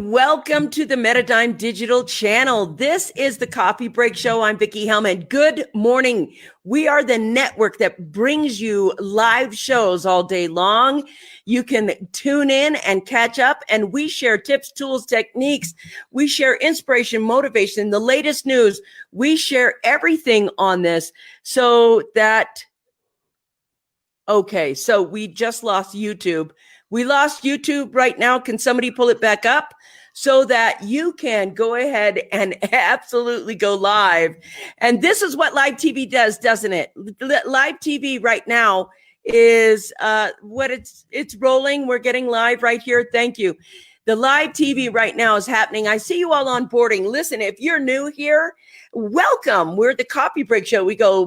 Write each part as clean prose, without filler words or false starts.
Welcome to the Metadime Digital Channel. This is the Coffee Break Show. I'm Vickie Helm, and good morning. We are the network that brings you live shows all day long. You can tune in and catch up, and we share tips, tools, techniques. We share inspiration, motivation, the latest news. We share everything on this so that, okay, so we just lost YouTube. We lost YouTube right now. Can somebody pull it back up so that you can go ahead and absolutely go live? And this is what live TV does, doesn't it? Live TV right now is it's rolling. We're getting live right here. Thank you. The live TV right now is happening. I see you all onboarding. Listen, if you're new here, welcome. We're the Coffee Break Show. We go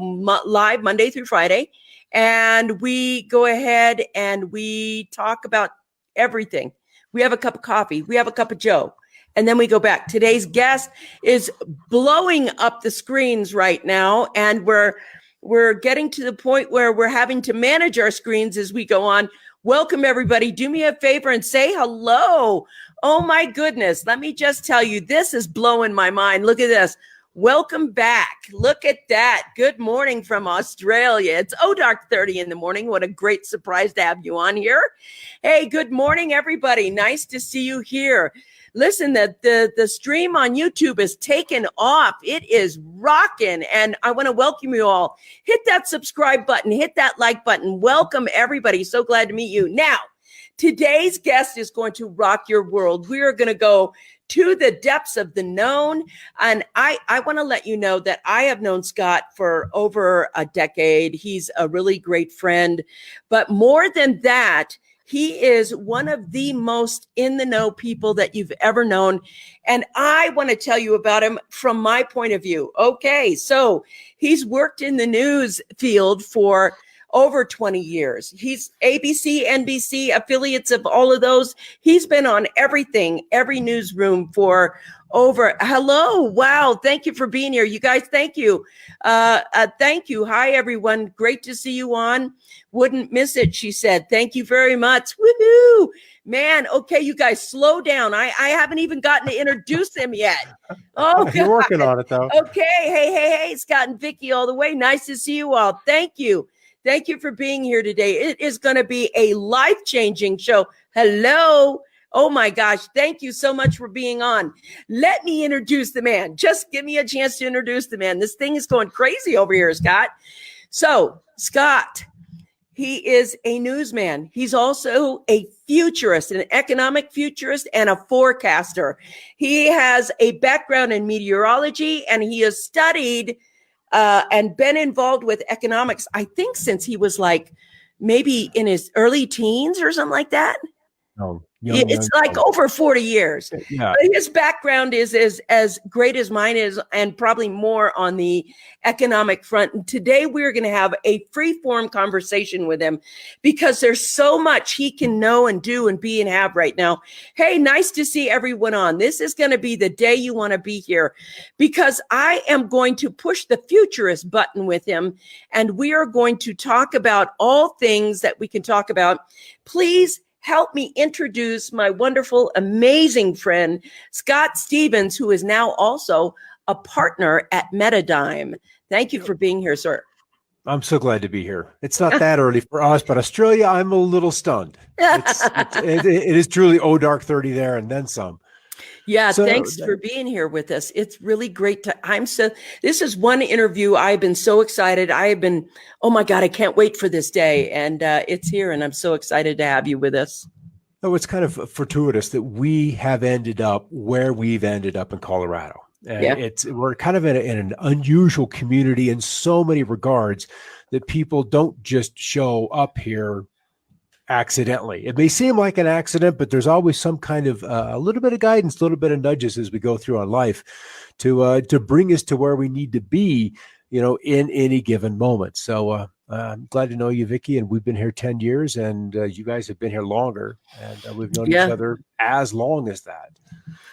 live Monday through Friday. And we go ahead and we talk about everything. We have a cup of coffee. We have a cup of Joe. And then we go back. Today's guest is blowing up the screens right now. And we're getting to the point where we're having to manage our screens as we go on. Welcome, everybody. Do me a favor and say hello. Oh, my goodness. Let me just tell you, this is blowing my mind. Look at this. Welcome back. Look at that. Good morning from Australia. It's dark 30 in the morning. What a great surprise to have you on here. Hey, good morning, everybody. Nice to see you here. Listen, the stream on YouTube is taken off. It is rocking. And I want to welcome you all. Hit that subscribe button. Hit that like button. Welcome, everybody. So glad to meet you. Now, today's guest is going to rock your world. We are going to go to the depths of the known. And I want to let you know that I have known Scott for over a decade. He's a really great friend. But more than that, he is one of the most in the know people that you've ever known. And I want to tell you about him from my point of view. Okay, so he's worked in the news field for over 20 years. He's ABC, NBC, affiliates of all of those. He's been on everything, every newsroom for over. Hello. Wow. Thank you for being here. You guys, thank you. Thank you. Hi, everyone. Great to see you on. Wouldn't miss it, she said. Thank you very much. Woohoo. Man, okay, you guys, slow down. I haven't even gotten to introduce him yet. Oh, you're working on it, though. Okay. Hey, Scott and Vickie all the way. Nice to see you all. Thank you. Thank you for being here today. It is going to be a life-changing show. Hello. Oh, my gosh. Thank you so much for being on. Let me introduce the man. Just give me a chance to introduce the man. This thing is going crazy over here, Scott. So, Scott, he is a newsman. He's also a futurist, an economic futurist and a forecaster. He has a background in meteorology, and he has studied and been involved with economics, I think, since he was like maybe in his early teens or something like that. No, it's like over 40 years. Yeah. But his background is as great as mine is, and probably more on the economic front. And today we're going to have a free-form conversation with him because there's so much he can know and do and be and have right now. Hey, nice to see everyone on. This is going to be the day you want to be here because I am going to push the futurist button with him, and we are going to talk about all things that we can talk about. Please help me introduce my wonderful, amazing friend, Scott Stevens, who is now also a partner at Metadime. Thank you for being here, sir. I'm so glad to be here. It's not that early for us, but Australia, I'm a little stunned. It is truly dark 30 there and then some. Yeah, so, thanks for being here with us. It's really great this is one interview. I've been so excited. Oh my God, I can't wait for this day. And it's here, and I'm so excited to have you with us. So it's kind of fortuitous that we have ended up where we've ended up in Colorado. And we're kind of in an unusual community in so many regards that people don't just show up here accidentally. It may seem like an accident, but there's always some kind of a little bit of guidance, a little bit of nudges as we go through on life to bring us to where we need to be, in any given moment. So I'm glad to know you, Vickie, and we've been here 10 years, and you guys have been here longer, and we've known each other as long as that.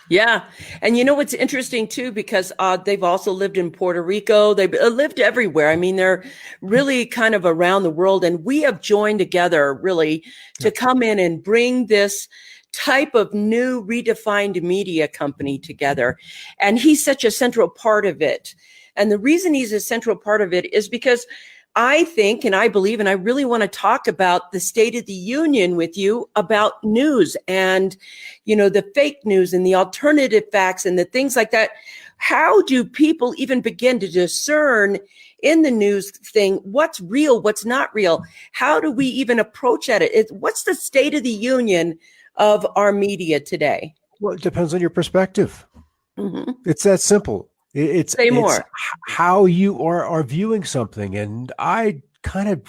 Yeah. And you know what's interesting too, because they've also lived in Puerto Rico. They've lived everywhere. I mean, they're really kind of around the world, and we have joined together really to come in and bring this type of new redefined media company together. And he's such a central part of it. And the reason he's a central part of it is because I think, and I believe, and I really want to talk about the State of the Union with you about news and, the fake news and the alternative facts and the things like that. How do people even begin to discern in the news thing what's real, what's not real? How do we even approach at it? What's the state of the union of our media today? Well, it depends on your perspective. Mm-hmm. It's that simple. It's how you are viewing something. And I kind of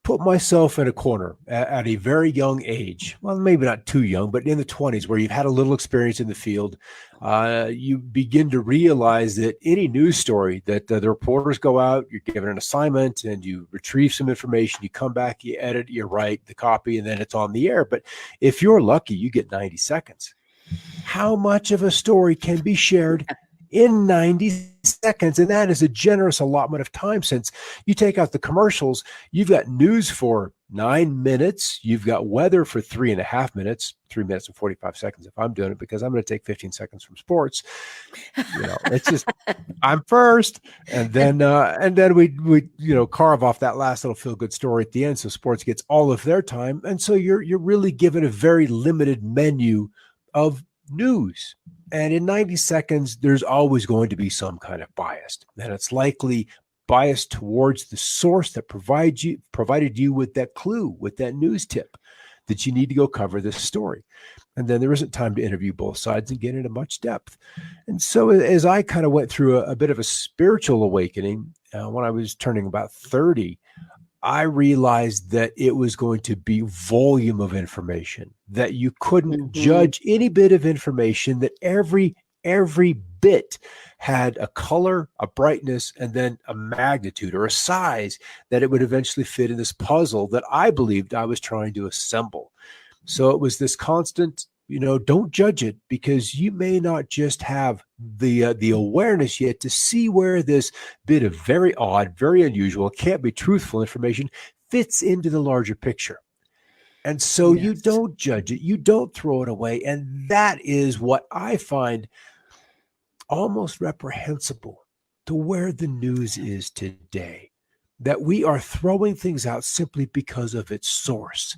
put myself in a corner at a very young age. Well, maybe not too young, but in the 20s, where you've had a little experience in the field. You begin to realize that any news story that the reporters go out, you're given an assignment and you retrieve some information, you come back, you edit, you write the copy, and then it's on the air. But if you're lucky, you get 90 seconds. How much of a story can be shared in 90 seconds? And that is a generous allotment of time. Since you take out the commercials, you've got news for 9 minutes. You've got weather for 3.5 minutes, 3 minutes and 45 seconds if I'm doing it, because I'm going to take 15 seconds from sports. It's just, I'm first. And then we carve off that last little feel good story at the end. So sports gets all of their time. And so you're really given a very limited menu of news. And in 90 seconds, there's always going to be some kind of bias. And it's likely biased towards the source that provided you with that clue, with that news tip that you need to go cover this story. And then there isn't time to interview both sides and get into much depth. And so as I kind of went through a bit of a spiritual awakening, when I was turning about 30, I realized that it was going to be volume of information, that you couldn't judge any bit of information, that every bit had a color, a brightness, and then a magnitude or a size that it would eventually fit in this puzzle that I believed I was trying to assemble. So it was this constant, don't judge it, because you may not just have the awareness yet to see where this bit of very odd, very unusual, can't be truthful information fits into the larger picture. And so you don't judge it, you don't throw it away. And that is what I find almost reprehensible to where the news is today. That we are throwing things out simply because of its source,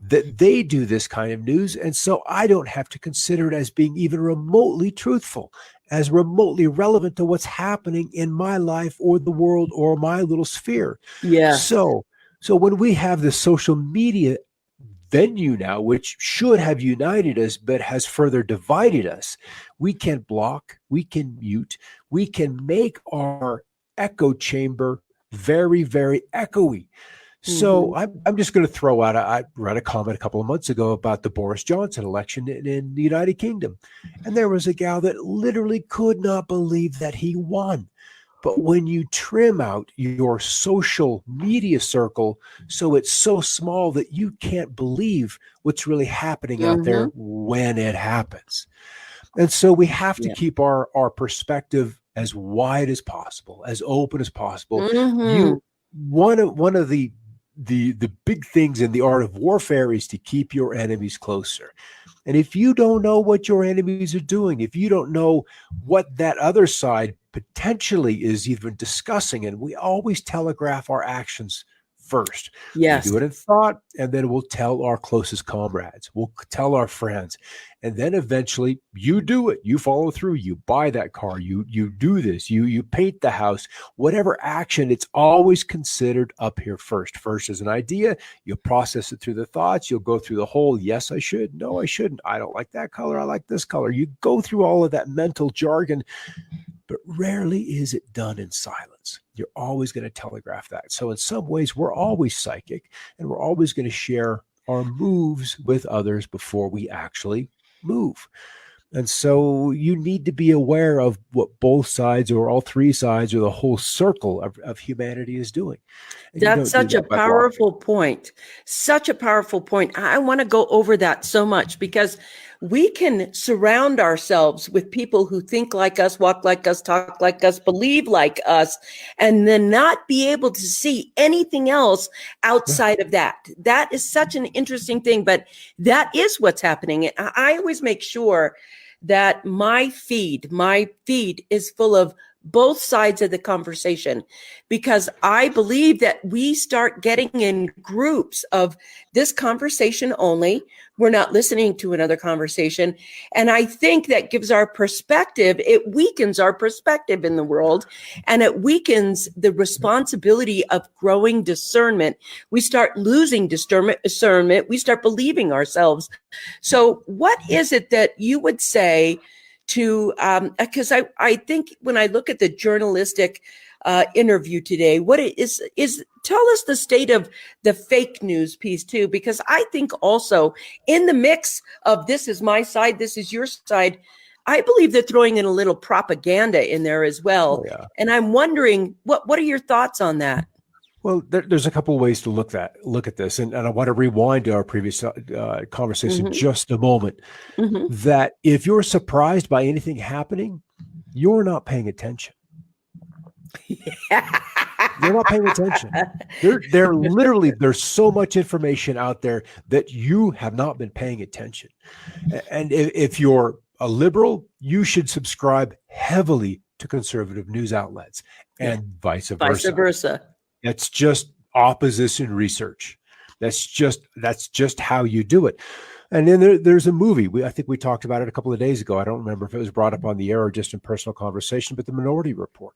that they do this kind of news. And so I don't have to consider it as being even remotely truthful, as remotely relevant to what's happening in my life or the world or my little sphere. Yeah. So when we have the social media venue now, which should have united us, but has further divided us, we can block, we can mute, we can make our echo chamber very, very echoey. So I'm just going to throw out, I read a comment a couple of months ago about the Boris Johnson election in the United Kingdom. And there was a gal that literally could not believe that he won. But when you trim out your social media circle, so it's so small that you can't believe what's really happening out there when it happens. And so we have to keep our perspective as wide as possible, as open as possible. One of the big things in the art of warfare is to keep your enemies closer. And if you don't know what your enemies are doing, if you don't know what that other side potentially is even discussing, and we always telegraph our actions first. Yes. We do it in thought, and then we'll tell our closest comrades. We'll tell our friends. And then eventually you do it. You follow through. You buy that car. You do this. You paint the house. Whatever action, it's always considered up here first. First is an idea. You'll process it through the thoughts. You'll go through the whole, yes, I should. No, I shouldn't. I don't like that color. I like this color. You go through all of that mental jargon, but rarely is it done in silence. You're always going to telegraph that. So in some ways, we're always psychic, and we're always going to share our moves with others before we actually move. And so you need to be aware of what both sides or all three sides or the whole circle of humanity is doing. And that's such a powerful point. Such a powerful point. I want to go over that so much because we can surround ourselves with people who think like us, walk like us, talk like us, believe like us, and then not be able to see anything else outside of that. That is such an interesting thing, but that is what's happening. I always make sure that my feed is full of both sides of the conversation, because I believe that we start getting in groups of this conversation only. We're not listening to another conversation. And I think that gives our perspective, it weakens our perspective in the world, and it weakens the responsibility of growing discernment. We start losing discernment. We start believing ourselves. So what is it that you would say to, because I think when I look at the journalistic interview today, what it is tell us the state of the fake news piece too, because I think also in the mix of this is my side, this is your side, I believe they're throwing in a little propaganda in there as well. Oh, yeah. And I'm wondering, what are your thoughts on that? Well, there's a couple of ways to look at this, and I want to rewind to our previous conversation just a moment. That if you're surprised by anything happening, you're not paying attention. You're not paying attention. They're literally, there's so much information out there that you have not been paying attention. And if you're a liberal, you should subscribe heavily to conservative news outlets, and vice versa. That's just opposition research. That's just how you do it. And then there's a movie. I think we talked about it a couple of days ago. I don't remember if it was brought up on the air or just in personal conversation, but The Minority Report.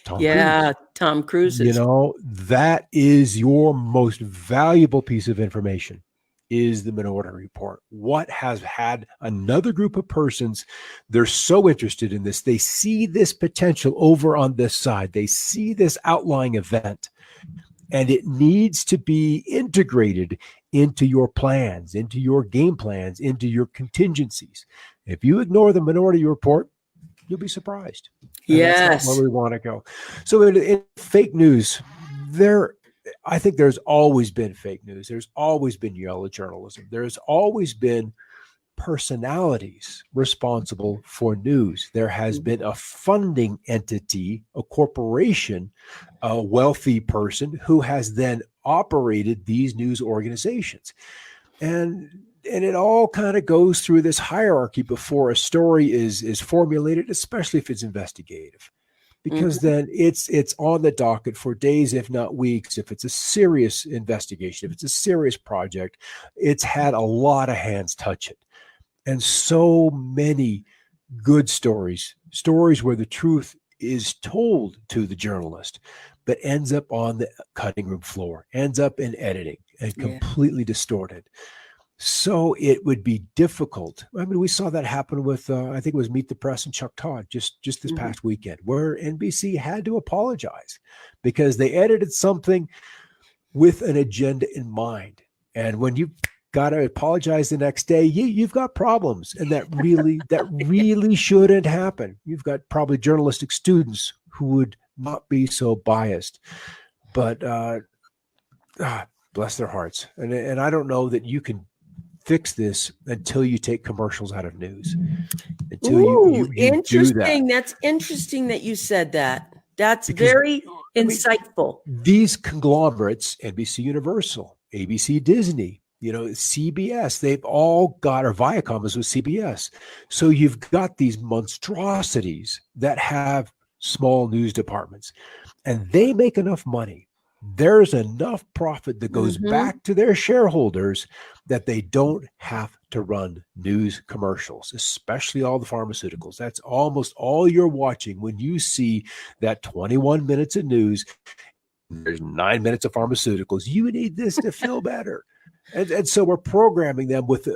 Tom Cruise. You know, that is your most valuable piece of information, is the Minority Report. What has had another group of persons, they're so interested in this. They see this potential over on this side. They see this outlying event, and it needs to be integrated into your plans, into your game plans, into your contingencies. If you ignore the Minority Report, you'll be surprised. And that's not where we want to go. So in fake news, I think there's always been fake news. There's always been yellow journalism. There's always been personalities responsible for news. There has been a funding entity, a corporation, a wealthy person who has then operated these news organizations. And it all kind of goes through this hierarchy before a story is formulated, especially if it's investigative. Because then it's on the docket for days, if not weeks. If it's a serious investigation, if it's a serious project, it's had a lot of hands touch it. And so many good stories where the truth is told to the journalist, but ends up on the cutting room floor, ends up in editing and completely distorted. So it would be difficult. I mean, we saw that happen with, I think it was Meet the Press and Chuck Todd just this past weekend, where NBC had to apologize because they edited something with an agenda in mind. And when you got to apologize the next day, you've got problems. And that really shouldn't happen. You've got probably journalistic students who would not be so biased. But bless their hearts. And I don't know that you can fix this until you take commercials out of news. Until you interesting. Do that. That's interesting that you said that. That's very insightful. These conglomerates, NBC Universal, ABC Disney, CBS, they've all got, or Viacom is with CBS. So you've got these monstrosities that have small news departments, and they make enough money. There's enough profit that goes back to their shareholders that they don't have to run news commercials, especially all the pharmaceuticals. That's almost all you're watching when you see that 21 minutes of news. There's 9 minutes of pharmaceuticals. You need this to feel better. And so we're programming them with,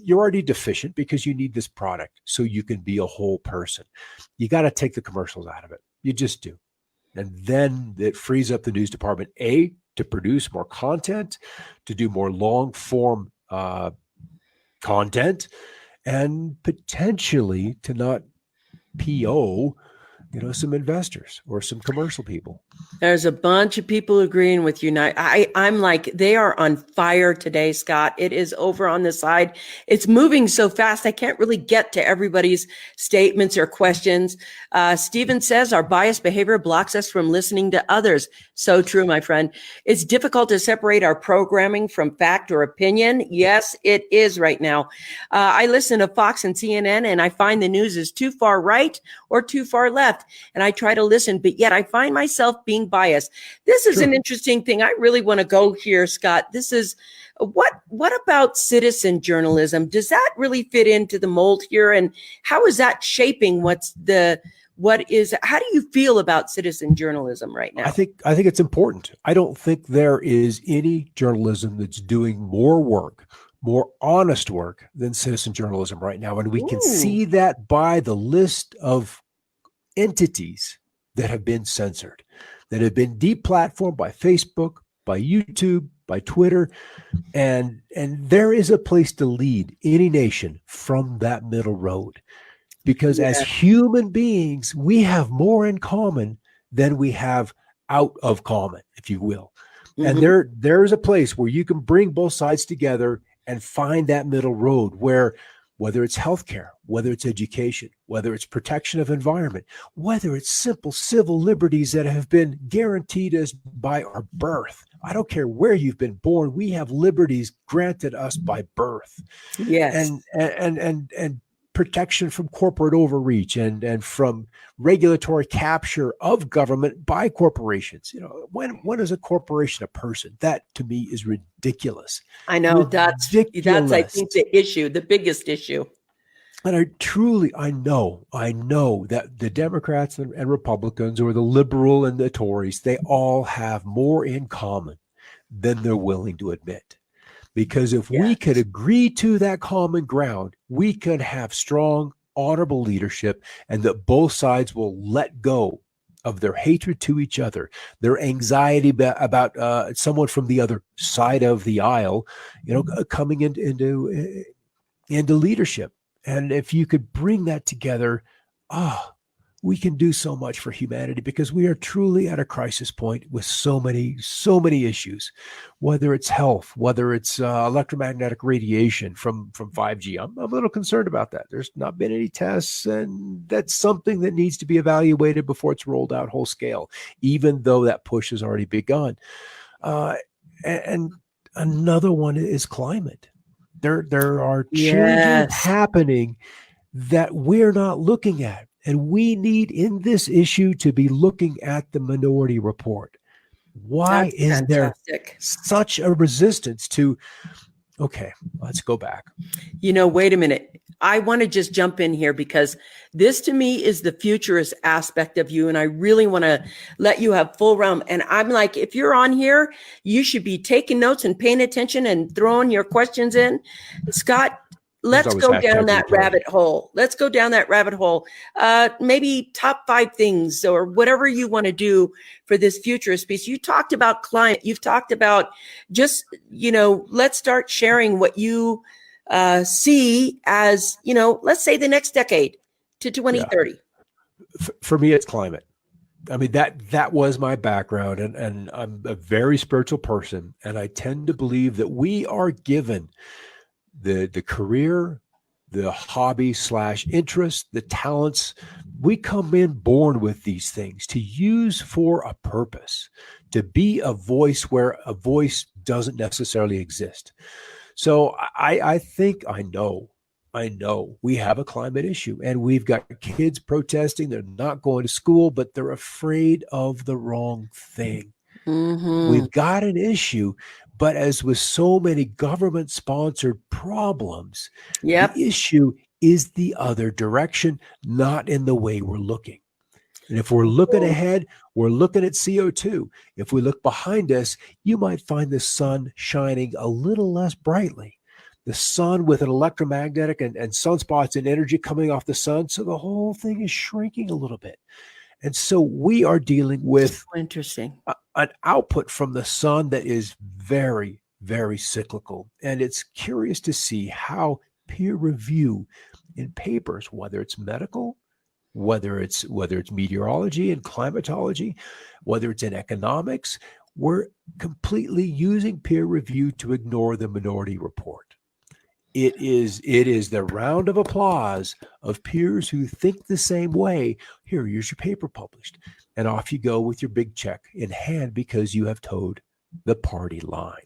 you're already deficient because you need this product so you can be a whole person. You got to take the commercials out of it. You just do. And then it frees up the news department, to produce more content, to do more long form content, and potentially to not PO some investors or some commercial people. There's a bunch of people agreeing with you. I'm like, they are on fire today, Scott. It is over on the side. It's moving so fast. I can't really get to everybody's statements or questions. Stephen says our biased behavior blocks us from listening to others. So true, my friend. It's difficult to separate our programming from fact or opinion. Yes, it is right now. I listen to Fox and CNN, and I find the news is too far right or too far left. And I try to listen, but yet I find myself being biased. This is an interesting thing. I really want to go here, Scott. This is what about citizen journalism? Does that really fit into the mold here? And how is that shaping how do you feel about citizen journalism right now? I think it's important. I don't think there is any journalism that's doing more work, more honest work than citizen journalism right now. And we can see that by the list of entities that have been censored, that have been deplatformed by Facebook, by YouTube, by Twitter. And there is a place to lead any nation from that middle road. Because as human beings, we have more in common than we have out of common, if you will. And there's a place where you can bring both sides together and find that middle road where, whether it's healthcare, whether it's education, whether it's protection of environment, whether it's simple civil liberties that have been guaranteed us by our birth. I don't care where you've been born. We have liberties granted us by birth. Yes. And protection from corporate overreach and from regulatory capture of government by corporations. When is a corporation a person? That to me is ridiculous. I know that's I think the issue, the biggest issue. And I know that the Democrats and Republicans, or the liberal and the Tories, they all have more in common than they're willing to admit. Because if we could agree to that common ground, we could have strong, honorable leadership, and that both sides will let go of their hatred to each other, their anxiety about someone from the other side of the aisle, coming into leadership. And if you could bring that together, we can do so much for humanity, because we are truly at a crisis point with so many issues, whether it's health, whether it's electromagnetic radiation from 5G. I'm a little concerned about that. There's not been any tests, and that's something that needs to be evaluated before it's rolled out whole scale, even though that push has already begun. And another one is climate. There are changes happening that we're not looking at. And we need in this issue to be looking at the Minority Report. Why is there such a resistance to, okay, let's go back. Wait a minute. I want to just jump in here, because this to me is the futurist aspect of you. And I really want to let you have full realm. And I'm like, if you're on here, you should be taking notes and paying attention and throwing your questions in. Scott, let's go down that rabbit hole. Let's go down that rabbit hole. Maybe top 5 things or whatever you want to do for this futurist piece. You talked about climate. You've talked about just, let's start sharing what you see as, let's say the next decade to 2030. For me, it's climate. I mean, that was my background, and I'm a very spiritual person. And I tend to believe that we are given the career, the hobby / interest, the talents. We come in born with these things to use for a purpose, to be a voice where a voice doesn't necessarily exist. So I think I know we have a climate issue, and we've got kids protesting. They're not going to school, but they're afraid of the wrong thing. We've got an issue. But as with so many government-sponsored problems, the issue is the other direction, not in the way we're looking. And if we're looking ahead, we're looking at CO2. If we look behind us, you might find the sun shining a little less brightly. The sun with an electromagnetic and sunspots and energy coming off the sun, so the whole thing is shrinking a little bit. And so we are dealing with an output from the sun that is very, very cyclical. And it's curious to see how peer review in papers, whether it's medical, whether it's meteorology and climatology, whether it's in economics. We're completely using peer review to ignore the minority report. It is the round of applause of peers who think the same way. Here's your paper published, and off you go with your big check in hand because you have towed the party line.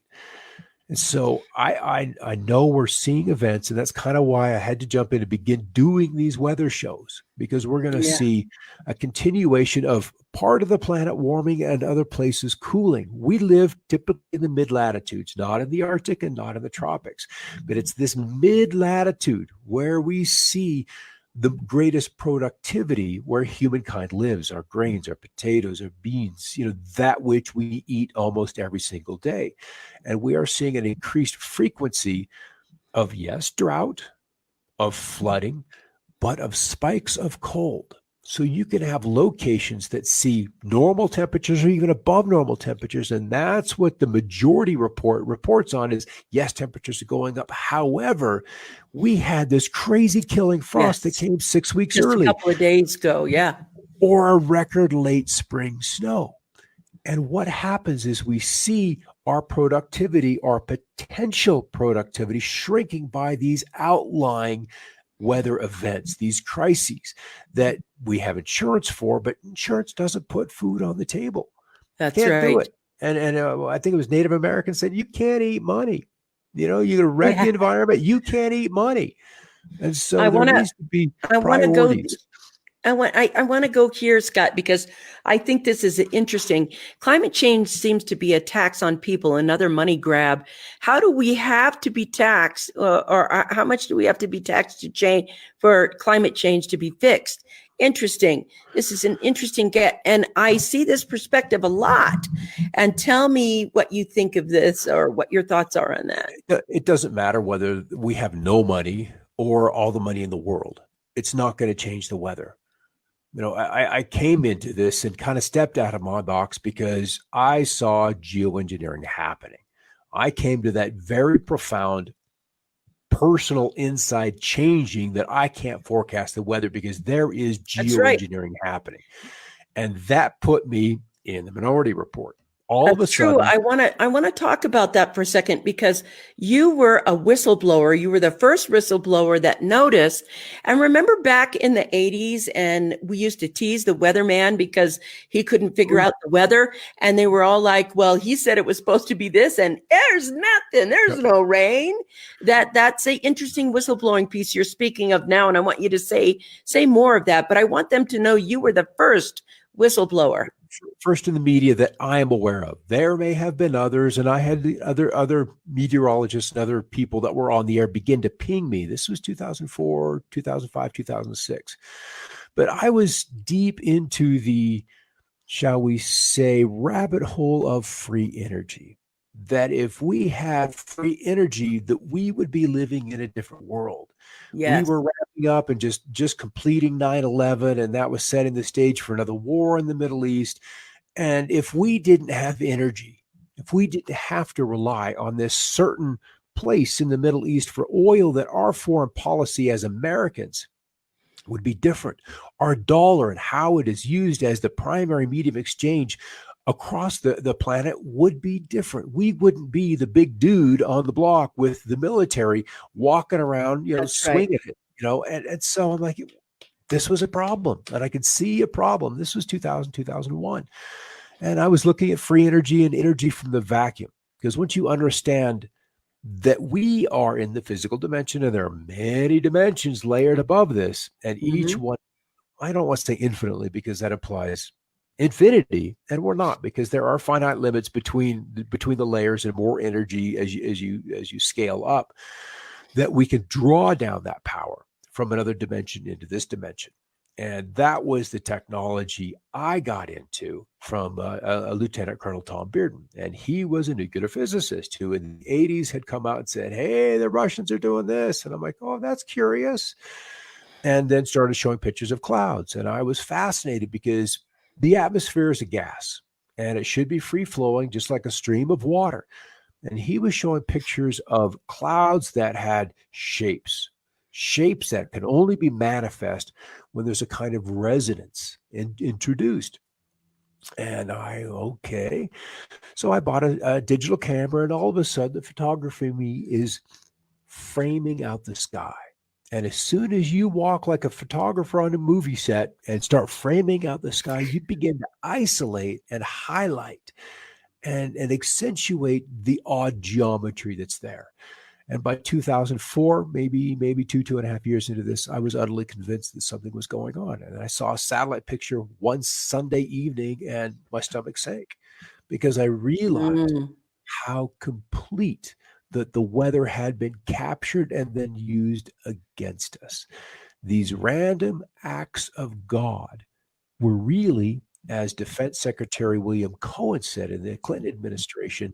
And so I know we're seeing events, and that's kind of why I had to jump in and begin doing these weather shows, because we're going to see a continuation of part of the planet warming and other places cooling. We live typically in the mid-latitudes, not in the Arctic and not in the tropics, but it's this mid-latitude where we see the greatest productivity, where humankind lives, our grains, our potatoes, our beans, that which we eat almost every single day. And we are seeing an increased frequency of, yes, drought, of flooding, but of spikes of cold. So you can have locations that see normal temperatures or even above normal temperatures. And that's what the majority reports on is, yes, temperatures are going up. However, we had this crazy killing frost that came 6 weeks early. Just a couple of days ago, or a record late spring snow. And what happens is we see our productivity, our potential productivity, shrinking by these outlying weather events, these crises that we have insurance for, but insurance doesn't put food on the table. That's Can't right. do it. And I think it was Native Americans said, you can't eat money. You're going to wreck the environment. You can't eat money. And so there needs to be priorities. I want to go here, Scott, because I think this is interesting. Climate change seems to be a tax on people, another money grab. How do we have to be taxed, or how much do we have to be taxed to change for climate change to be fixed? Interesting. This is an interesting get, and I see this perspective a lot. And tell me what you think of this, or what your thoughts are on that. It doesn't matter whether we have no money or all the money in the world. It's not going to change the weather. I came into this and kind of stepped out of my box because I saw geoengineering happening. I came to that very profound personal insight changing that I can't forecast the weather because there is geoengineering happening. And that put me in the minority report. All of a sudden, I want to talk about that for a second, because you were a whistleblower. You were the first whistleblower that noticed. And remember back in the 80s, and we used to tease the weatherman because he couldn't figure out the weather. And they were all like, well, he said it was supposed to be this, and there's nothing. There's no rain. That's an interesting whistleblowing piece you're speaking of now. And I want you to say more of that. But I want them to know you were the first whistleblower. First in the media that I am aware of. There may have been others, and I had the other meteorologists and other people that were on the air begin to ping me. This was 2004, 2005, 2006. But I was deep into the, shall we say, rabbit hole of free energy. That if we had free energy, that we would be living in a different world. Yes. We were wrapping up and just completing 9/11, and that was setting the stage for another war in the Middle East. And if we didn't have energy, if we didn't have to rely on this certain place in the Middle East for oil, that our foreign policy as Americans would be different. Our dollar and how it is used as the primary medium of exchange across the planet would be different. We wouldn't be the big dude on the block with the military walking around, swinging it, and so I'm like, this was a problem, and I could see a problem. This was 2000, 2001. And I was looking at free energy and energy from the vacuum, because once you understand that we are in the physical dimension and there are many dimensions layered above this, and each one, I don't want to say infinitely because that implies infinity, and we're not, because there are finite limits between the layers and more energy as you scale up, that we can draw down that power from another dimension into this dimension. And that was the technology I got into from a Lieutenant Colonel Tom Bearden. And he was a nuclear physicist who in the 80s had come out and said, hey, the Russians are doing this. And I'm like, oh, that's curious. And then started showing pictures of clouds. And I was fascinated because the atmosphere is a gas, and it should be free flowing, just like a stream of water. And he was showing pictures of clouds that had shapes shapes that can only be manifest when there's a kind of resonance introduced. And okay. So I bought a digital camera, and all of a sudden the photography in me is framing out the sky. And as soon as you walk like a photographer on a movie set and start framing out the sky, you begin to isolate and highlight and accentuate the odd geometry that's there. And by 2004, maybe 2.5 years into this, I was utterly convinced that something was going on. And I saw a satellite picture one Sunday evening, and my stomach sank because I realized how complete the weather had been captured and then used against us. These random acts of God were really, as Defense Secretary William Cohen said in the Clinton administration,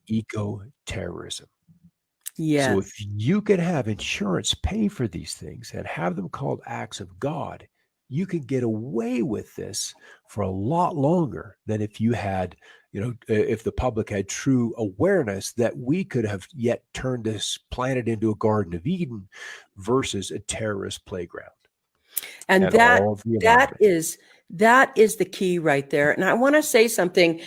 eco-terrorism. Yes. So if you can have insurance pay for these things and have them called acts of God, you can get away with this for a lot longer than if you had, if the public had true awareness that we could have yet turned this planet into a Garden of Eden versus a terrorist playground. And that is the key right there. And I want to say something.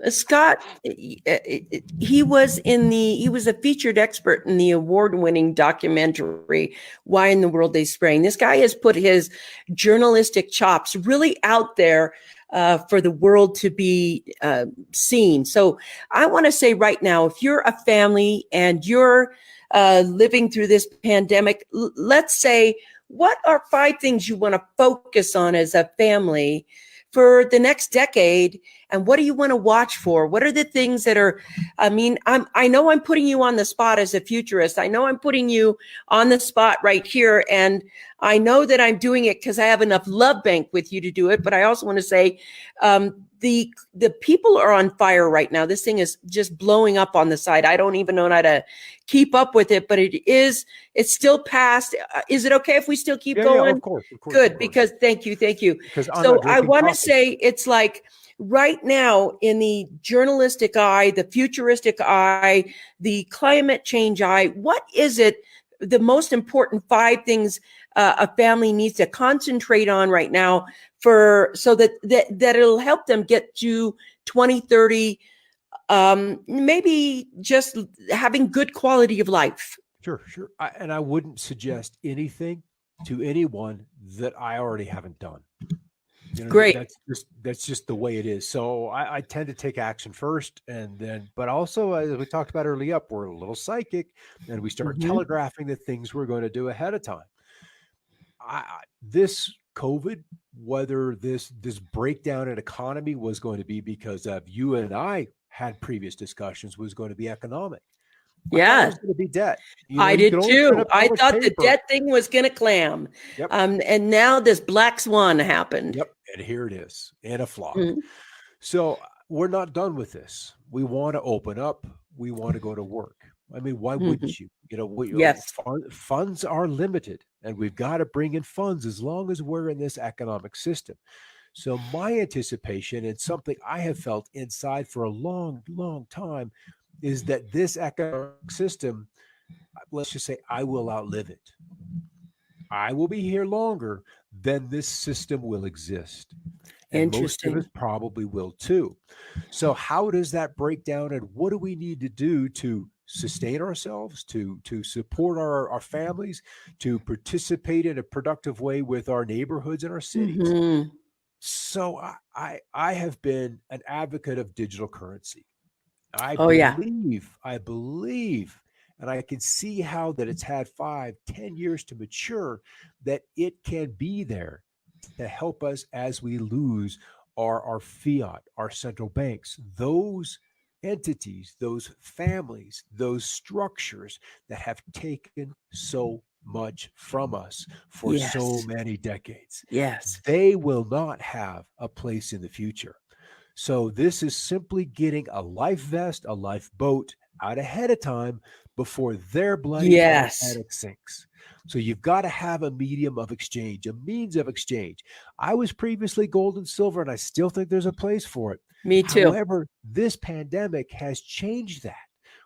Scott, he was a featured expert in the award-winning documentary, Why in the World They Spraying. This guy has put his journalistic chops really out there for the world to be seen. So I want to say right now, if you're a family and you're living through this pandemic, let's say, what are 5 things you want to focus on as a family for the next decade? And what do you want to watch for? What are the things that are, I know I'm putting you on the spot as a futurist. I know I'm putting you on the spot right here. And I know that I'm doing it because I have enough love bank with you to do it. But I also want to say, the people are on fire right now. This thing is just blowing up on the side. I don't even know how to keep up with it, but it's still past. Is it okay if we still keep going? Yeah, of course. Good, because thank you. So I want to say it's like right now in the journalistic eye, the futuristic eye, the climate change eye, what is it, the most important 5 things a family needs to concentrate on right now so that it'll help them get to 2030, maybe just having good quality of life. Sure. And I wouldn't suggest anything to anyone that I already haven't done. Great. That's just the way it is. So I tend to take action first, but also, as we talked about early up, we're a little psychic, and we start telegraphing the things we're going to do ahead of time. This COVID, whether this breakdown in economy was going to be because of you and I had previous discussions, was going to be economic. Yeah, it was going to be debt. I did too. I thought the debt thing was going to clam. Yep. And now this black swan happened. Yep. And here it is in a flop. So we're not done with this. We want to open up. We want to go to work. I mean, why wouldn't you? Yes. Funds are limited, and we've got to bring in funds as long as we're in this economic system. So my anticipation, and something I have felt inside for a long, long time, is that this economic system, let's just say, I will outlive it. I will be here longer than this system will exist. And most of us probably will too. So how does that break down, and what do we need to do to sustain ourselves, to support our families, to participate in a productive way with our neighborhoods and our cities? So I have been an advocate of digital currency. I believe, and I can see how that it's had 5-10 years to mature, that it can be there to help us as we lose our fiat, our central banks, those entities, those families, those structures that have taken so much from us for so many decades. Yes. They will not have a place in the future. So this is simply getting a life vest, a lifeboat out ahead of time before their bloody Titanic sinks. So you've got to have a medium of exchange, a means of exchange. I was previously gold and silver, and I still think there's a place for it. Me too. However, this pandemic has changed that.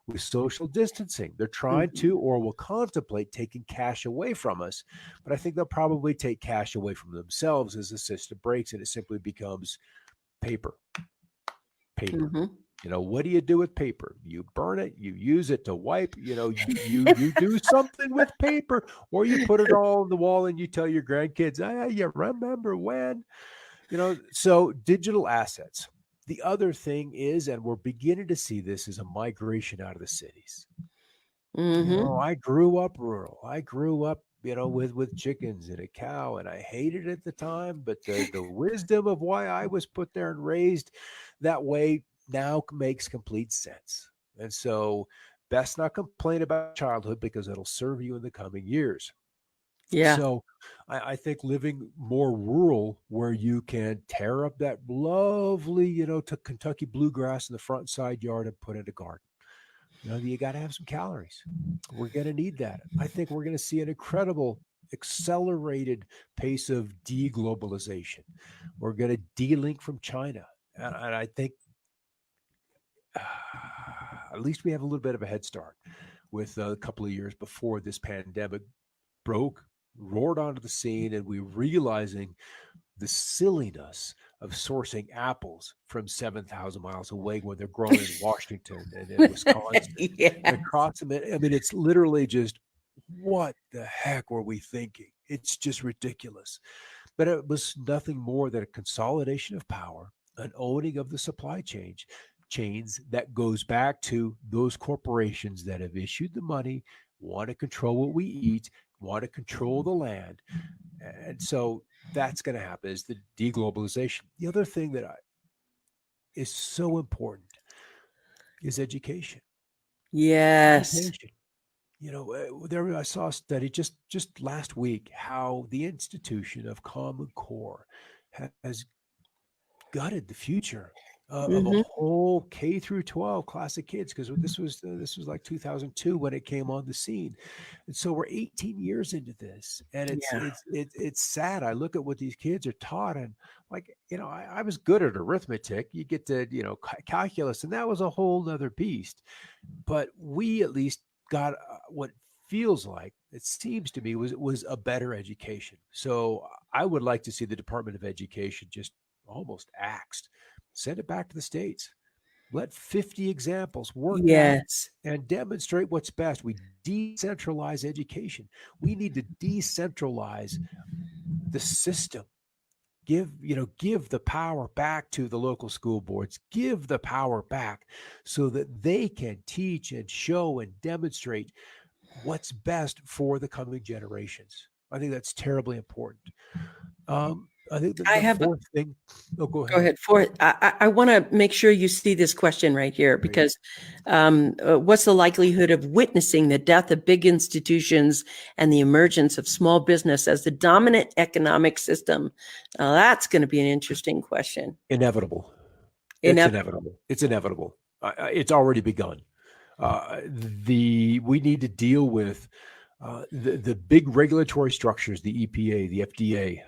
with social distancing. They're trying to or will contemplate taking cash away from us. But I think they'll probably take cash away from themselves as the system breaks and it simply becomes paper. Paper. What do you do with paper? You burn it, you use it to wipe, you do something with paper, or you put it all on the wall and you tell your grandkids, you remember when? So digital assets. The other thing is, and we're beginning to see this, is a migration out of the cities. I grew up rural. I grew up, with chickens and a cow, and I hated it at the time, but the wisdom of why I was put there and raised that way now makes complete sense. And so best not complain about childhood because it'll serve you in the coming years. Yeah. So I think living more rural where you can tear up that lovely, to Kentucky bluegrass in the front side yard and put in a garden. You got to have some calories. We're going to need that. I think we're going to see an incredible accelerated pace of de-globalization. We're going to de-link from China. And I think at least we have a little bit of a head start with a couple of years before this pandemic roared onto the scene, and we realizing the silliness of sourcing apples from 7,000 miles away when they're grown in Washington and in Wisconsin. And across them. I mean, it's literally just, what the heck were we thinking? It's just ridiculous. But it was nothing more than a consolidation of power, an owning of the supply chains that goes back to those corporations that have issued the money, want to control what we eat, want to control the land. And so that's going to happen, is the de-globalization. The other thing that is so important is education. Yes. Education. There I saw a study just last week how the institution of Common Core has gutted the future of a whole K through 12 class of kids, because this was like 2002 when it came on the scene, and so we're 18 years into this, and it's sad. I look at what these kids are taught, and I was good at arithmetic. You get to calculus, and that was a whole other beast. But we at least got what feels like, it seems to me, was a better education. So I would like to see the Department of Education just almost axed. Send it back to the states. Let 50 examples work out and demonstrate what's best. We decentralize education. We need to decentralize the system. Give the power back to the local school boards. Give the power back so that they can teach and show and demonstrate what's best for the coming generations. I think that's terribly important. I think the fourth thing. Oh, go ahead. Go ahead. Fourth, I want to make sure you see this question right here, because what's the likelihood of witnessing the death of big institutions and the emergence of small business as the dominant economic system? Now, that's going to be an interesting question. Inevitable. It's inevitable. It's inevitable. It's already begun. We need to deal with the big regulatory structures, the EPA, the FDA,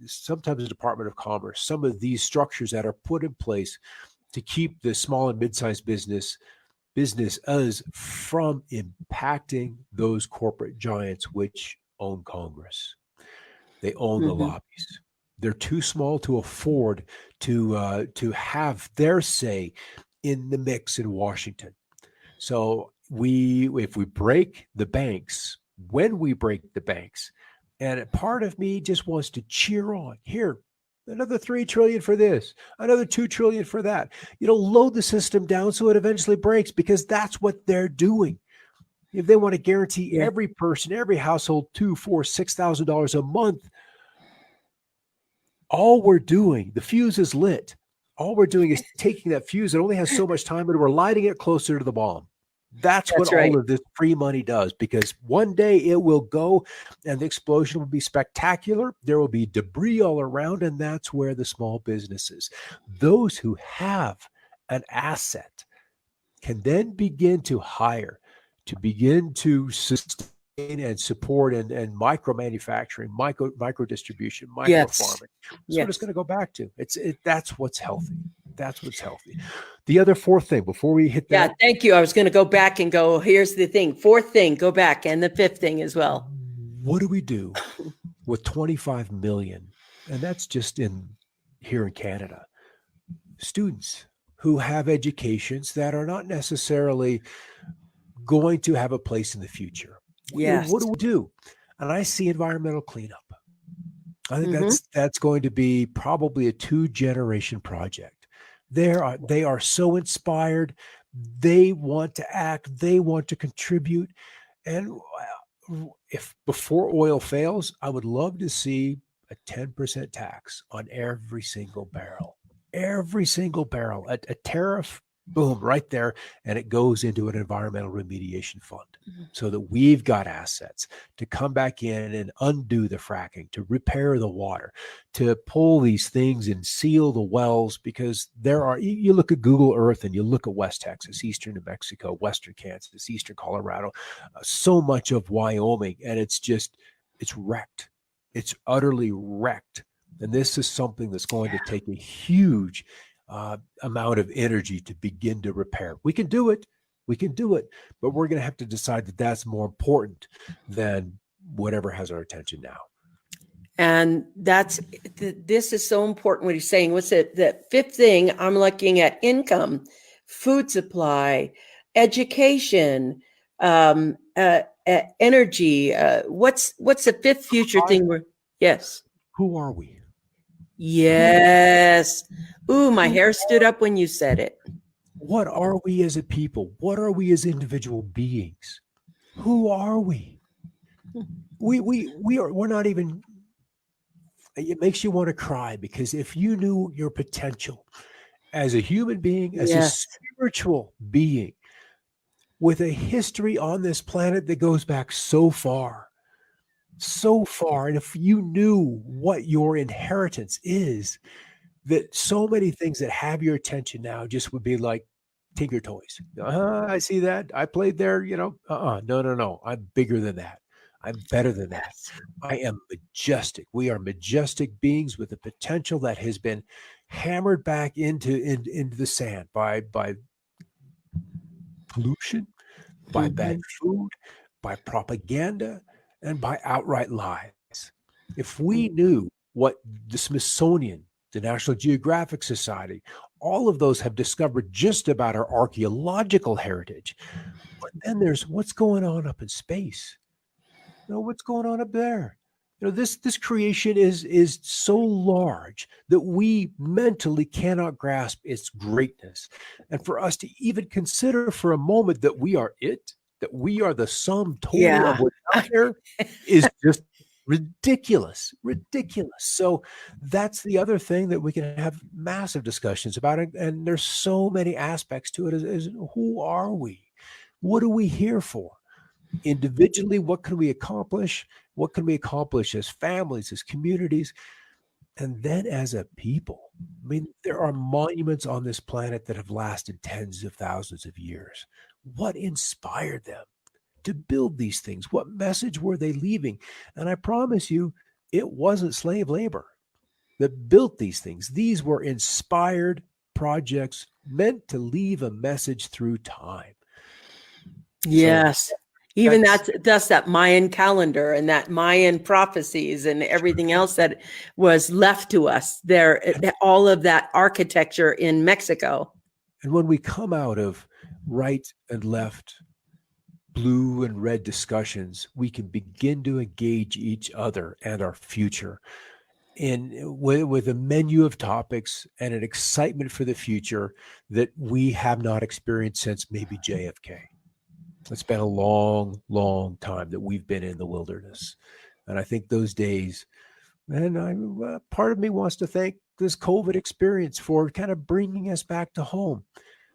sometimes the Department of Commerce, some of these structures that are put in place to keep the small and mid-sized business from impacting those corporate giants which own Congress. They own the lobbies. They're too small to afford to have their say in the mix in Washington. So if we break the banks, when we break the banks, and a part of me just wants to cheer on, here, another $3 trillion for this, another $2 trillion for that, load the system down so it eventually breaks, because that's what they're doing. If they want to guarantee every person, every household, $2,000, $4,000, $6,000 a month, all we're doing, the fuse is lit. All we're doing is taking that fuse. It only has so much time, but we're lighting it closer to the bomb. That's what all of this free money does, because one day it will go and the explosion will be spectacular. There will be debris all around, and that's where the small businesses, those who have an asset, can then begin to hire, to begin to sustain and support and micro manufacturing, micro distribution, micro farming. That's what it's going to go back to. That's what's healthy. That's what's healthy. The other fourth thing before we hit that. Yeah, thank you. I was going to go back and go, here's the thing. Fourth thing, go back. And the fifth thing as well. What do we do with 25 million? And that's just here in Canada. Students who have educations that are not necessarily going to have a place in the future. Yes. What do we do? And I see environmental cleanup. I think that's going to be probably a 2-generation project. They are so inspired. They want to act. They want to contribute. And if before oil fails, I would love to see a 10% tax on every single barrel. Every single barrel, a tariff, boom, right there, and it goes into an environmental remediation fund so that we've got assets to come back in and undo the fracking, to repair the water, to pull these things and seal the wells, because you look at Google Earth and you look at West Texas, Eastern New Mexico, Western Kansas, Eastern Colorado, so much of Wyoming, and it's wrecked. It's utterly wrecked. And this is something that's going to take a huge amount of energy to begin to repair. We can do it, but we're going to have to decide that that's more important than whatever has our attention now. And this is so important what he's saying. What's it? The fifth thing, I'm looking at income, food supply, education, energy. What's the fifth future thing? Yes. Who are we? Yes. Ooh, my hair stood up when you said it. What are we as a people? What are we as individual beings? Who are we? We're not even, it makes you want to cry, because if you knew your potential as a human being, as a spiritual being with a history on this planet that goes back so far, and if you knew what your inheritance is, that so many things that have your attention now just would be like Tinker Toys. I see that. I played there, No. I'm bigger than that. I'm better than that. I am majestic. We are majestic beings with a potential that has been hammered back into the sand by pollution, by bad food, by propaganda, and by outright lies. If we knew what the Smithsonian, the National Geographic Society, all of those have discovered just about our archaeological heritage, but then there's what's going on up in space. What's going on up there? This creation is so large that we mentally cannot grasp its greatness. And for us to even consider for a moment that we are it, that we are the sum total of what's out there, is just ridiculous. So that's the other thing that we can have massive discussions about. And there's so many aspects to it is who are we? What are we here for? Individually, what can we accomplish? What can we accomplish as families, as communities? And then as a people? I mean, there are monuments on this planet that have lasted tens of thousands of years. What inspired them to build these things? What message were they leaving? And I promise you, it wasn't slave labor that built these things. These were inspired projects meant to leave a message through time. Yes. So even that's that Mayan calendar and that Mayan prophecies and everything else that was left to us there, all of that architecture in Mexico. And when we come out of right and left, blue and red discussions, we can begin to engage each other and our future with a menu of topics and an excitement for the future that we have not experienced since maybe JFK. It's been a long, long time that we've been in the wilderness. And I think those days, and part of me wants to thank this COVID experience for kind of bringing us back to home,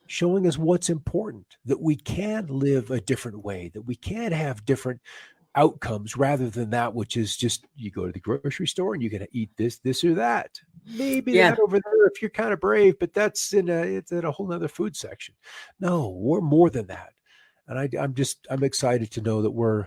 showing us what's important, that we can live a different way, that we can have different outcomes rather than that which is just you go to the grocery store and you're going to eat this or that. Maybe that over there if you're kind of brave, but it's in a whole nother food section. No, we're more than that. And I'm excited to know that we're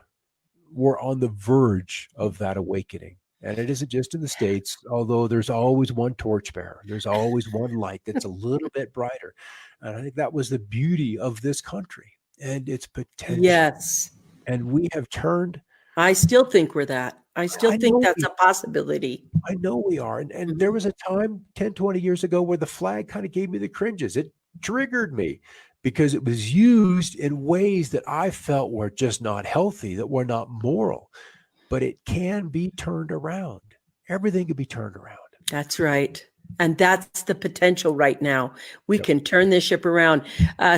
on the verge of that awakening. And it isn't just in the States, although there's always one torchbearer. There's always one light that's a little bit brighter. And I think that was the beauty of this country and its potential. Yes. And we have turned. I still think we're that. I still I think know that's a possibility. I know we are. And Mhm. there was a time 10, 20 years ago where the flag kind of gave me the cringes. It triggered me because it was used in ways that I felt were just not healthy, that were not moral. But it can be turned around. Everything can be turned around. That's right. And that's the potential right now. We Yep. can turn this ship around.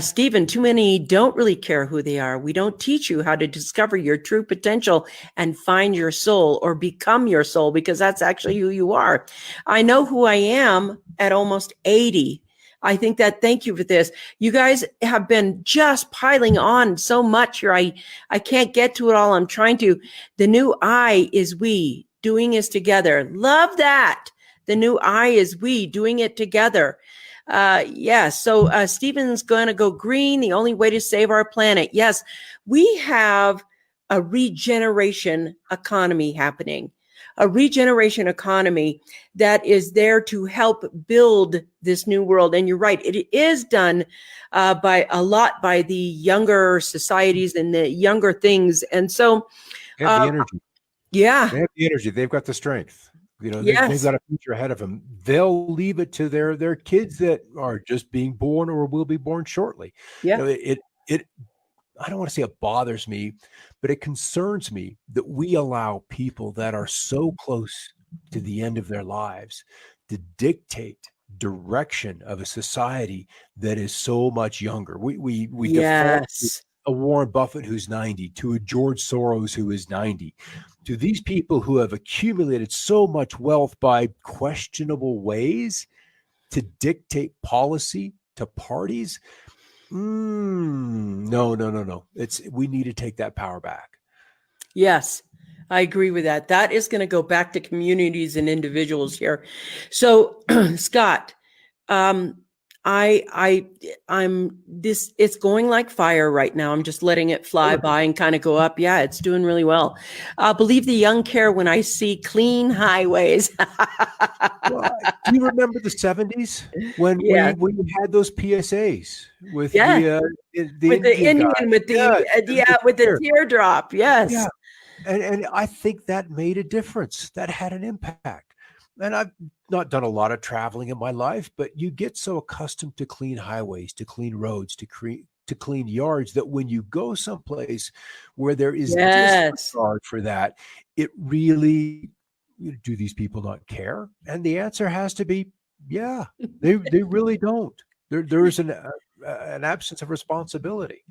Stephen, too many don't really care who they are. We don't teach you how to discover your true potential and find your soul or become your soul, because that's actually who you are. I know who I am at almost 80. I think that, thank you for this. You guys have been just piling on so much here. I can't get to it all. I'm trying to. The new I is we, doing is together. Love that. The new I is we, doing it together. Yes. So Stephen's going to go green. The only way to save our planet. Yes, we have a regeneration economy happening, a regeneration economy that is there to help build this new world. And you're right, it is done by the younger societies and the younger things. And so, They have the energy. yeah, They have the energy. They've got the strength. You know, they've yes, got a future ahead of them. They'll leave it to their kids that are just being born or will be born shortly. You know, yeah, it I don't want to say it bothers me, but it concerns me that we allow people that are so close to the end of their lives to dictate direction of a society that is so much younger. We default to yes, a Warren Buffett who's 90, to a George Soros who is 90, to these people who have accumulated so much wealth by questionable ways to dictate policy to parties. No. We need to take that power back. yes. I agree with that. That is going to go back to communities and individuals here. So, Scott, um, I'm this, it's going like fire right now. I'm just letting it fly by and kind of go up. Yeah, it's doing really well. Believe the young care when I see clean highways. Well, do you remember the 70s when Yes. we had those PSAs with Yeah. the With the Indian guy? Indian, with the, Yeah, with the there. teardrop. Yes. Yeah. And I think that made a difference. That had an impact. And I've not done a lot of traveling in my life, but you get so accustomed to clean highways, to clean roads, to clean yards, that when you go someplace where there is Yes. disregard for that, it really, do these people not care? And the answer has to be, yeah, they really don't. There is an absence of responsibility.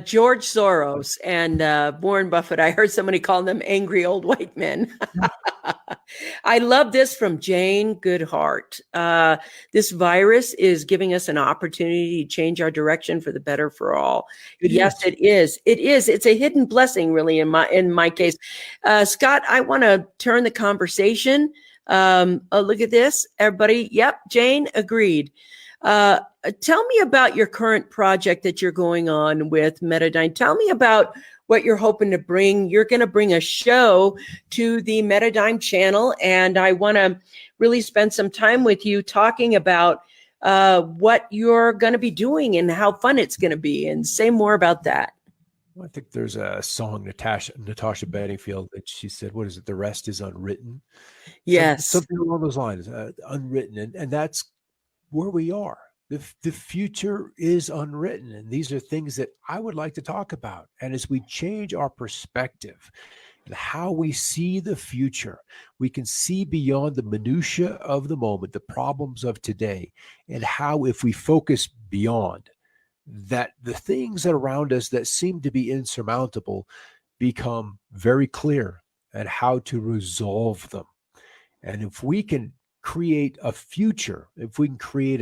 George Soros and Warren Buffett. I heard somebody call them angry old white men. I love this from Jane Goodhart. This virus is giving us an opportunity to change our direction for the better for all. Yes, it is. It is. It's a hidden blessing, really, in my case. Scott, I want to turn the conversation. Look at this, everybody. Yep, Jane agreed. Tell me about your current project that you're going on with Metadyne. Tell me about what you're hoping to bring. You're going to bring a show to the Metadyne channel, and I want to really spend some time with you talking about what you're going to be doing and how fun it's going to be, and say more about that. Well, I think there's a song, Natasha Bedingfield, that she said, what is it? The rest is unwritten. Yes. Something along those lines, unwritten. And that's where we are. The future is unwritten. And these are things that I would like to talk about. And as we change our perspective and how we see the future, we can see beyond the minutia of the moment, the problems of today, and how, if we focus beyond that, the things that around us that seem to be insurmountable become very clear, and how to resolve them. And if we can create a future, if we can create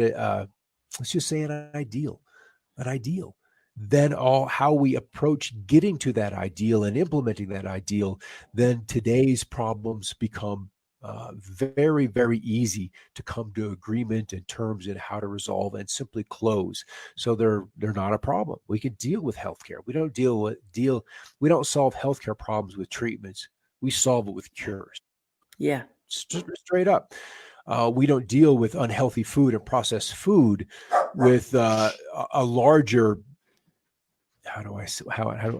let's just say an ideal, then how we approach getting to that ideal and implementing that ideal, then today's problems become very, very easy to come to agreement in terms in how to resolve and simply close. So they're not a problem. We can deal with healthcare. We don't solve healthcare problems with treatments. We solve it with cures. Yeah. Straight up. We don't deal with unhealthy food and processed food with a larger, how do I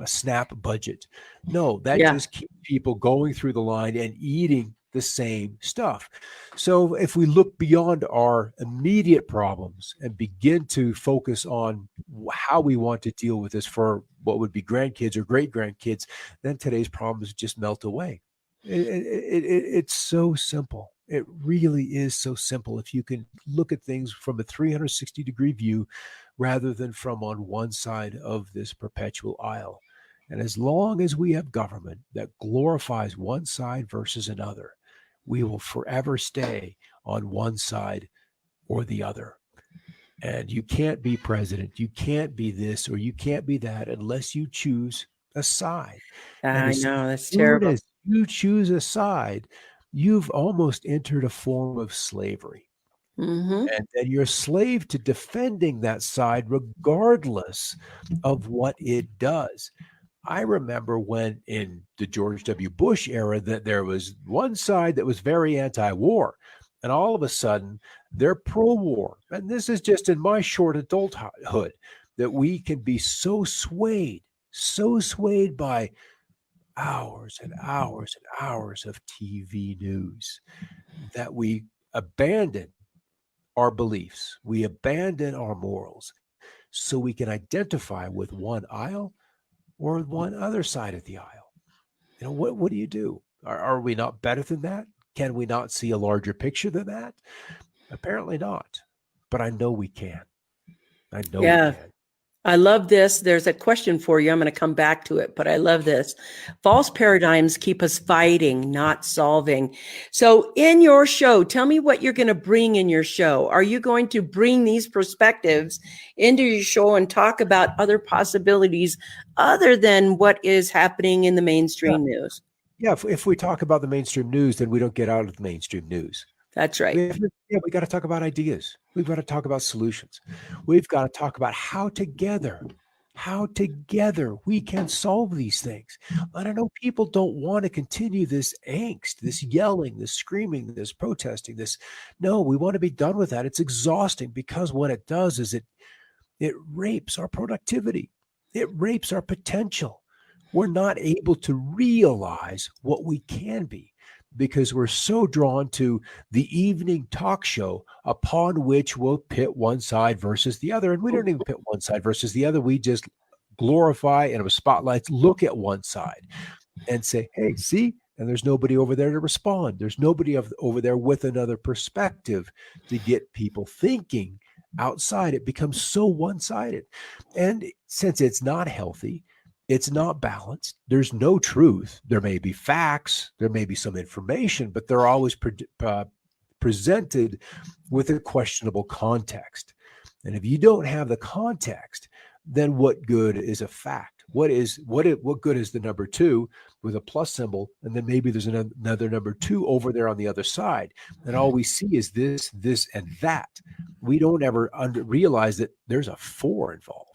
snap budget? No, that Yeah. just keeps people going through the line and eating the same stuff. So if we look beyond our immediate problems and begin to focus on how we want to deal with this for what would be grandkids or great grandkids, then today's problems just melt away. It's so simple. It really is so simple. If you can look at things from a 360-degree view rather than from on one side of this perpetual aisle. And as long as we have government that glorifies one side versus another, we will forever stay on one side or the other. And you can't be president, you can't be this, or you can't be that unless you choose a side. I know, that's Soon terrible. as you choose a side, you've almost entered a form of slavery. Mm-hmm. And then you're a slave to defending that side regardless of what it does. I remember when in the George W. Bush era that there was one side that was very anti-war, and all of a sudden they're pro-war. And this is just in my short adulthood that we can be so swayed by hours and hours and hours of TV news that we abandon our beliefs, we abandon our morals so we can identify with one aisle or one other side of the aisle. You know, what do you do? Are we not better than that? Can we not see a larger picture than that? Apparently not. But I know we can. I know we can. I love this. There's a question for you. I'm going to come back to it, but I love this. False paradigms keep us fighting, not solving. So in your show, tell me what you're going to bring in your show. Are you going to bring these perspectives into your show and talk about other possibilities other than what is happening in the mainstream news? Yeah, if we talk about the mainstream news, then we don't get out of the mainstream news. That's right. We got to talk about ideas. We've got to talk about solutions. We've got to talk about how together we can solve these things. I don't know, people don't want to continue this angst, this yelling, this screaming, this protesting, this. No, we want to be done with that. It's exhausting because what it does is it rapes our productivity. It rapes our potential. We're not able to realize what we can be because we're so drawn to the evening talk show upon which we'll pit one side versus the other. And we don't even pit one side versus the other. We just glorify and with spotlights look at one side and say, hey, see? And there's nobody over there to respond. There's nobody over there with another perspective to get people thinking outside. It becomes so one-sided. And since it's not healthy, it's not balanced. There's no truth. There may be facts. There may be some information, but they're always presented with a questionable context. And if you don't have the context, then what good is a fact? What good is the number 2 with a plus symbol? And then maybe there's another number 2 over there on the other side. And all we see is this, and that. We don't ever realize that there's a 4 involved.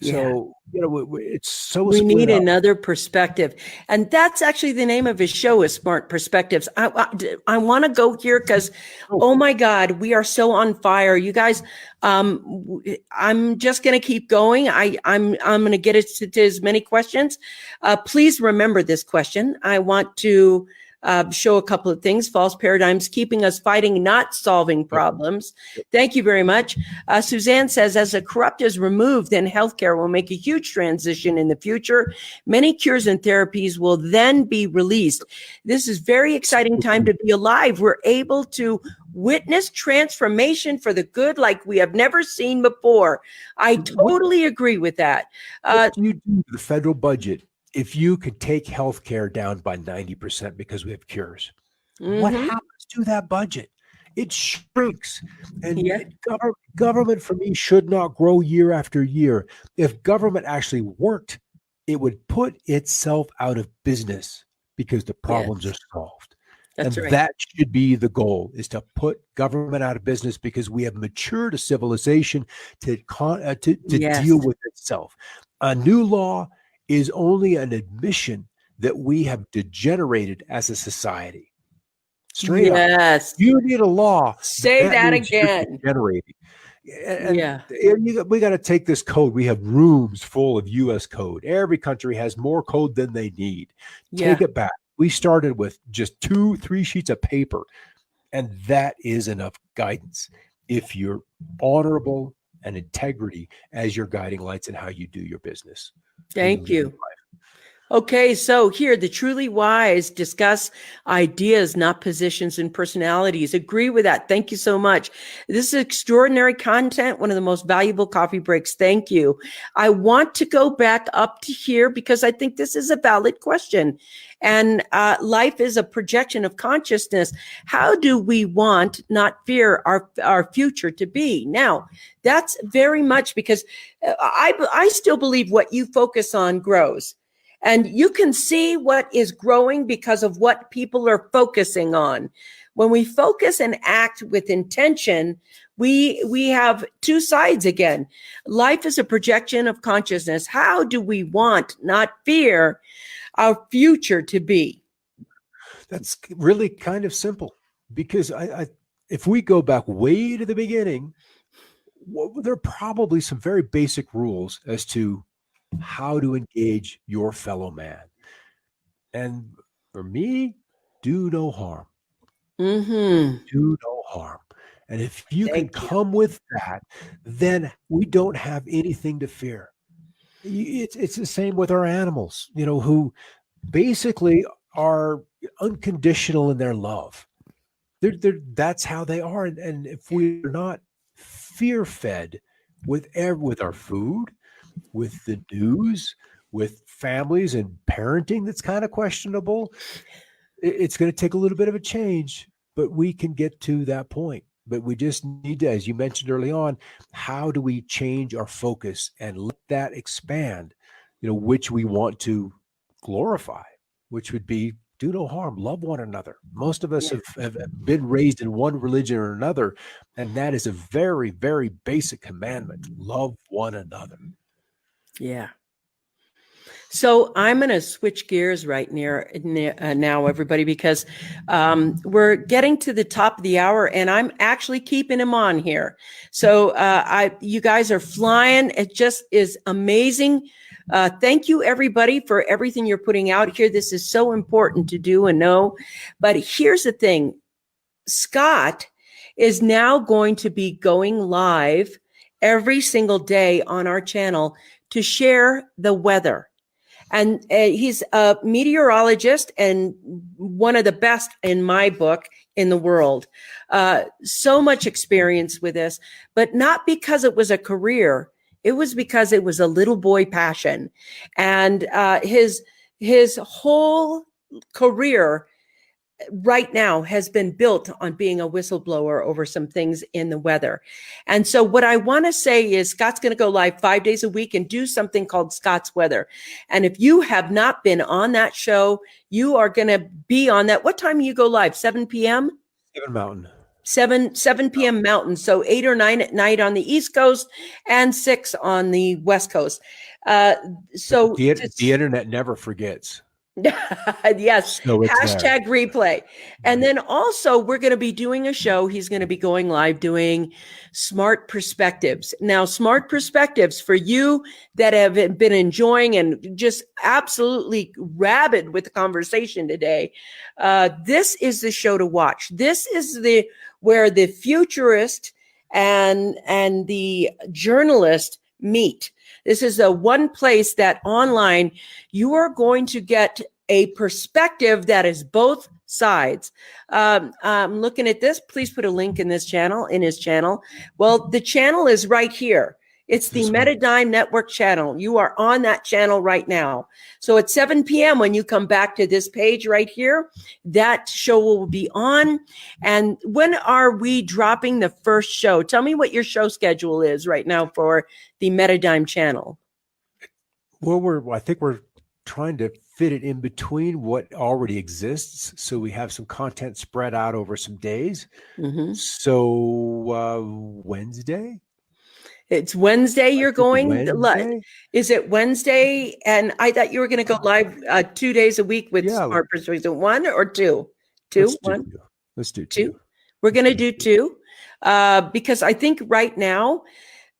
So, it's so we need another perspective. And that's actually the name of his show is Smart Perspectives. I want to go here because, oh my God, we are so on fire. You guys, I'm just going to keep going. I'm going to get to as many questions. Please remember this question. I want to show a couple of things. False paradigms keeping us fighting, not solving problems. Thank you very much. Suzanne says, as the corrupt is removed, then healthcare will make a huge transition in the future. Many cures and therapies will then be released. This is very exciting time to be alive. We're able to witness transformation for the good like we have never seen before. I totally agree with that. What do you do to the federal budget if you could take healthcare down by 90% because we have cures? What happens to that budget? It shrinks. And government for me should not grow year after year. If government actually worked, it would put itself out of business because the problems are solved. That's right. That should be the goal, is to put government out of business because we have matured a civilization to deal with itself. A new law is only an admission that we have degenerated as a society. Straight up. Yes. You need a law. Say that means you're again. degenerating. Yeah. And we got to take this code. We have rooms full of US code. Every country has more code than they need. Yeah. Take it back. We started with just 2-3 sheets of paper, and that is enough guidance if you're honorable and integrity as your guiding lights in how you do your business. Thank you. Okay, so here, the truly wise discuss ideas, not positions and personalities. Agree with that. Thank you so much. This is extraordinary content, one of the most valuable coffee breaks. Thank you. I want to go back up to here because I think this is a valid question. And life is a projection of consciousness. How do we want, not fear, our future to be? Now, that's very much because I still believe what you focus on grows. And you can see what is growing because of what people are focusing on. When we focus and act with intention, we have two sides again. Life is a projection of consciousness. How do we want, not fear, our future to be? That's really kind of simple, because if we go back way to the beginning, there are probably some very basic rules as to how to engage your fellow man. And for me, do no harm. Mm-hmm. Do no harm. And if you Thank can you. come with that, then we don't have anything to fear. It's the same with our animals, who basically are unconditional in their love. That's how they are. And if we're not fear fed with our food, with the news, with families and parenting that's kind of questionable, it's going to take a little bit of a change, but we can get to that point. But we just need to, as you mentioned early on, how do we change our focus and let that expand, which we want to glorify, which would be do no harm, love one another. Most of us have been raised in one religion or another, and that is a very, very basic commandment. Love one another. Yeah. So I'm going to switch gears right now, everybody, because we're getting to the top of the hour, and I'm actually keeping him on here. So you guys are flying. It just is amazing. Thank you, everybody, for everything you're putting out here. This is so important to do and know. But here's the thing. Scott is now going to be going live every single day on our channel to share the weather. And he's a meteorologist and one of the best in my book in the world. So much experience with this, but not because it was a career. It was because it was a little boy passion. And his whole career right now has been built on being a whistleblower over some things in the weather. And so what I want to say is Scott's going to go live 5 days a week and do something called Scott's Weather. And if you have not been on that show, you are going to be on that. What time do you go live? 7 p.m.? 7 Mountain. 7 p.m. Mountain. So 8 or 9 at night on the East Coast and 6 on the West Coast. So the internet never forgets. Yes. So Hashtag replay. And then also we're going to be doing a show. He's going to be going live doing Smart Perspectives. Now, Smart Perspectives for you that have been enjoying and just absolutely rabid with the conversation today. This is the show to watch. This is where the futurist and the journalist meet. This is the one place that online you are going to get a perspective that is both sides. I'm looking at this. Please put a link in his channel. Well, the channel is right here. It's the Metadime Network channel. You are on that channel right now. So at 7 p.m. when you come back to this page right here, that show will be on. And when are we dropping the first show? Tell me what your show schedule is right now for the Metadime channel. Well, I think we're trying to fit it in between what already exists, so we have some content spread out over some days. Mm-hmm. So Wednesday. It's Wednesday. You're going. Wednesday? Is it Wednesday? And I thought you were going to go live 2 days a week with Yeah. Smart Persuasion. One or two? Let's do One? two. Let's do Two. two. We're going to do two because I think right now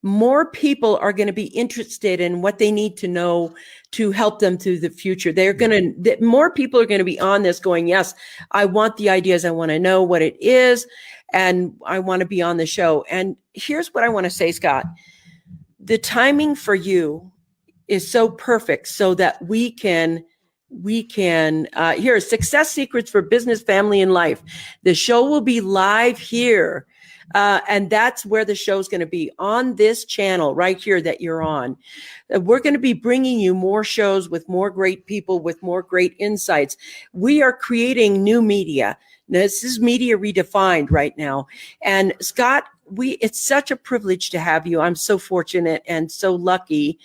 more people are going to be interested in what they need to know to help them through the future. They're going to, more people are going to be on this going, yes, I want the ideas. I want to know what it is. And I want to be on the show. And here's what I want to say, Scott. The timing for you is so perfect so that we can here are success secrets for business, family, and life. The show will be live here. And that's where the show's going to be, on this channel right here that you're on. We're going to be bringing you more shows with more great people, with more great insights. We are creating new media. This is media redefined right now. And Scott, it's such a privilege to have you. I'm so fortunate and so lucky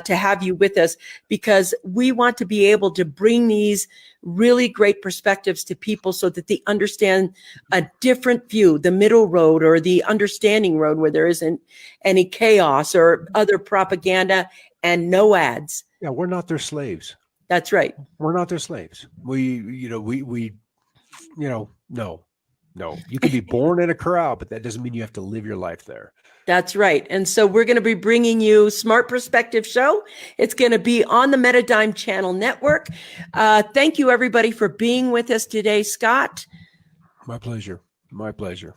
to have you with us, because we want to be able to bring these really great perspectives to people so that they understand a different view, the middle road or the understanding road, where there isn't any chaos or other propaganda and no ads. Yeah, we're not their slaves. That's right. We're not their slaves. No. You can be born in a corral, but that doesn't mean you have to live your life there. That's right. And so we're going to be bringing you Smart Perspective Show. It's going to be on the Metadime Channel Network. Thank you, everybody, for being with us today, Scott. My pleasure. My pleasure.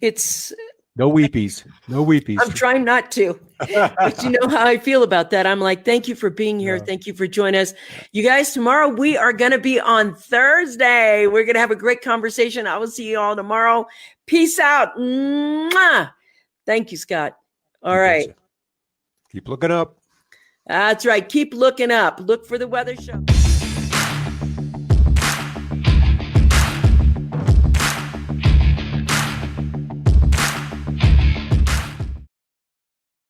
It's no weepies. No weepies. I'm trying not to, but you know how I feel about that. I'm like, thank you for being here. Yeah. Thank you for joining us. You guys, tomorrow we are going to be on Thursday. We're going to have a great conversation. I will see you all tomorrow. Peace out. Mwah! Thank you, Scott. All right. Keep looking up. That's right. Keep looking up. Look for the weather show.